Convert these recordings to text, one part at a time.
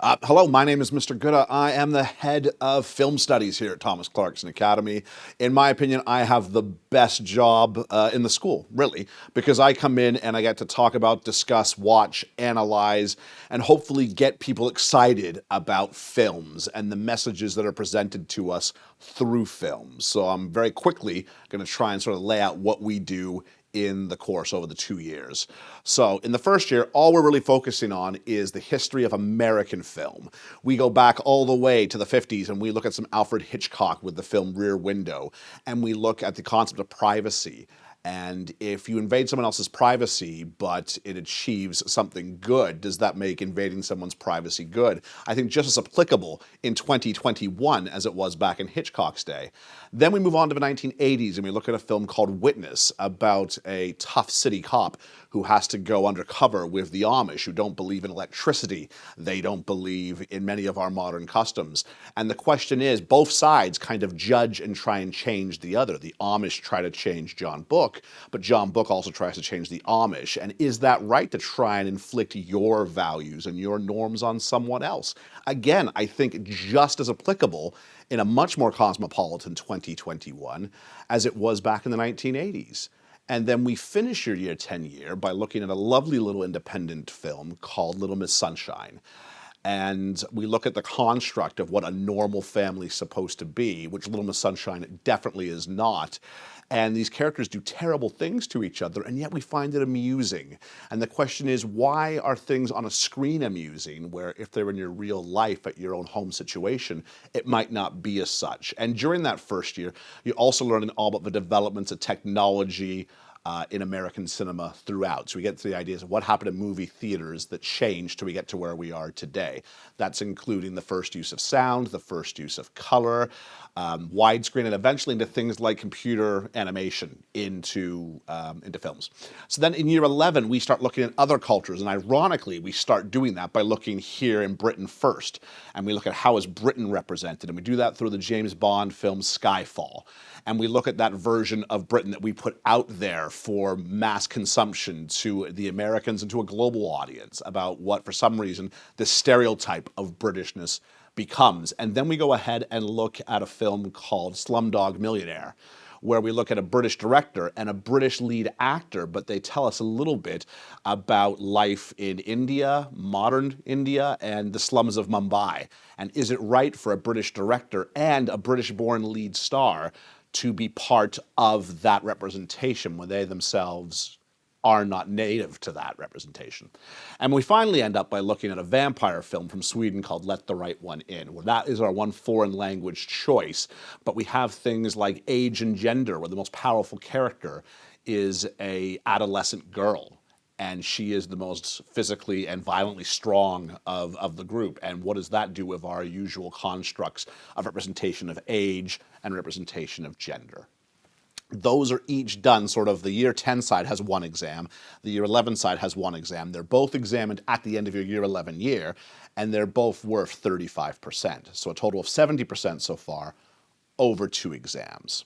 Hello, my name is Mr. Gooda. I am the head of film studies here at Thomas Clarkson Academy. In my opinion, I have the best job in the school, really, because I come in and I get to talk about, discuss, watch, analyze, and hopefully get people excited about films and the messages that are presented to us through films. So I'm very quickly going to try and sort of lay out what we do in the course over the 2 years. So in the first year, all we're really focusing on is the history of American film. We go back all the way to the 50s and we look at some Alfred Hitchcock with the film Rear Window, and we look at the concept of privacy. And if you invade someone else's privacy, but it achieves something good, does that make invading someone's privacy good? I think just as applicable in 2021 as it was back in Hitchcock's day. Then we move on to the 1980s and we look at a film called Witness about a tough city cop who has to go undercover with the Amish, who don't believe in electricity. They don't believe in many of our modern customs. And the question is, both sides kind of judge and try and change the other. The Amish try to change John Book, but John Book also tries to change the Amish. And is that right to try and inflict your values and your norms on someone else? Again, I think just as applicable in a much more cosmopolitan 2021 as it was back in the 1980s. And then we finish your year 10 year by looking at a lovely little independent film called Little Miss Sunshine. And we look at the construct of what a normal family is supposed to be, which Little Miss Sunshine definitely is not. And these characters do terrible things to each other, and yet we find it amusing. And the question is, why are things on a screen amusing, where if they're in your real life at your own home situation, it might not be as such? And during that first year, you also learn all about the developments of technology, in American cinema throughout. So we get to the ideas of what happened in movie theaters that changed till we get to where we are today. That's including the first use of sound, the first use of color, widescreen, and eventually into things like computer animation into films. So then in year 11, we start looking at other cultures, and ironically, we start doing that by looking here in Britain first. And we look at how is Britain represented, and we do that through the James Bond film Skyfall. And we look at that version of Britain that we put out there for mass consumption to the Americans and to a global audience about what, for some reason, the stereotype of Britishness becomes. And then we go ahead and look at a film called Slumdog Millionaire, where we look at a British director and a British lead actor, but they tell us a little bit about life in India, modern India, and the slums of Mumbai. And is it right for a British director and a British-born lead star to be part of that representation when they themselves are not native to that representation? And we finally end up by looking at a vampire film from Sweden called Let the Right One In, where that is our one foreign language choice, but we have things like age and gender, where the most powerful character is an adolescent girl, and she is the most physically and violently strong of the group. And what does that do with our usual constructs of representation of age and representation of gender? Those are each done sort of, the year 10 side has one exam, the year 11 side has one exam. They're both examined at the end of your year 11 year, and they're both worth 35%. So a total of 70% so far over 2 exams.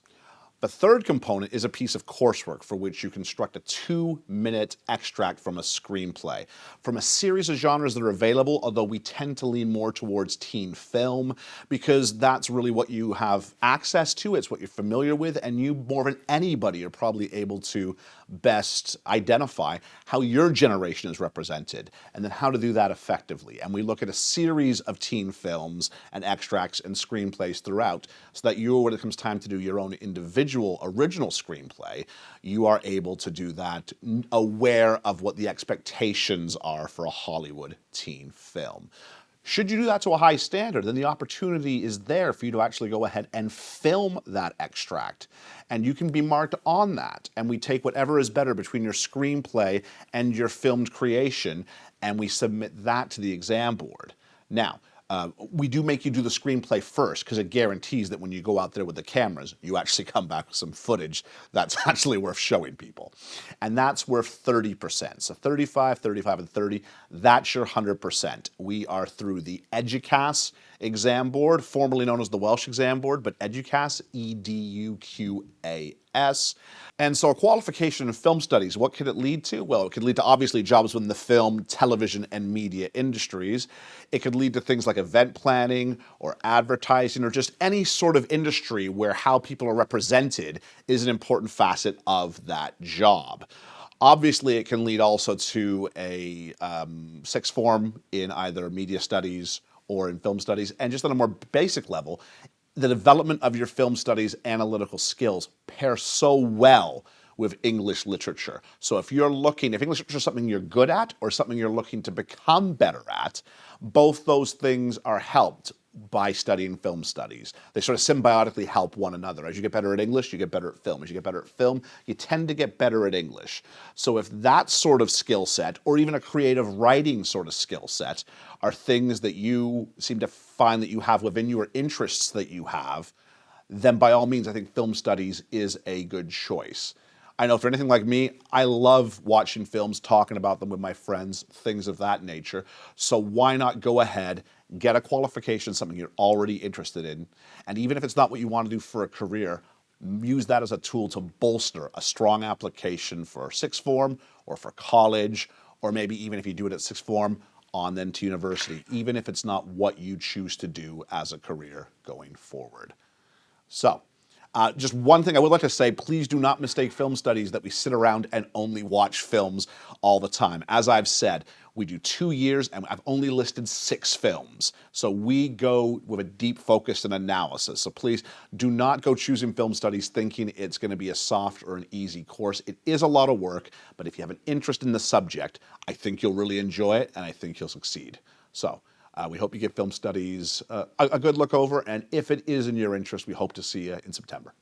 The third component is a piece of coursework for which you construct a 2-minute extract from a screenplay from a series of genres that are available, although we tend to lean more towards teen film because that's really what you have access to, it's what you're familiar with, and you more than anybody are probably able to best identify how your generation is represented and then how to do that effectively. And we look at a series of teen films and extracts and screenplays throughout so that you, when it comes time to do your own individual original screenplay, you are able to do that aware of what the expectations are for a Hollywood teen film. Should you do that to a high standard, then the opportunity is there for you to actually go ahead and film that extract. And you can be marked on that. And we take whatever is better between your screenplay and your filmed creation, and we submit that to the exam board. Now, we do make you do the screenplay first because it guarantees that when you go out there with the cameras, you actually come back with some footage that's actually worth showing people. And that's worth 30%. So 35, 35, and 30, that's your 100%. We are through the EDUCAS exam board, formerly known as the Welsh exam board, but EDUCAS, EDUQAS. And so a qualification in film studies, what could it lead to? Well, it could lead to obviously jobs within the film, television, and media industries. It could lead to things like event planning or advertising or just any sort of industry where how people are represented is an important facet of that job. Obviously, it can lead also to a sixth form in either media studies or in film studies. And just on a more basic level, the development of your film studies analytical skills pair so well with English literature. So if English literature is something you're good at or something you're looking to become better at, both those things are helped by studying film studies. They sort of symbiotically help one another. As you get better at English, you get better at film. As you get better at film, you tend to get better at English. So if that sort of skill set, or even a creative writing sort of skill set, are things that you seem to find that you have within your interests that you have, then by all means, I think film studies is a good choice. I know for anything like me, I love watching films, talking about them with my friends, things of that nature. So why not go ahead, get a qualification, something you're already interested in, and even if it's not what you want to do for a career, use that as a tool to bolster a strong application for sixth form or for college, or maybe even if you do it at sixth form, on then to university, even if it's not what you choose to do as a career going forward. So, just one thing I would like to say, please do not mistake film studies that we sit around and only watch films all the time. As I've said, we do 2 years and I've only listed 6 films. So we go with a deep focus and analysis. So please do not go choosing film studies thinking it's going to be a soft or an easy course. It is a lot of work, but if you have an interest in the subject, I think you'll really enjoy it and I think you'll succeed. So we hope you give film studies a good look over, and if it is in your interest, we hope to see you in September.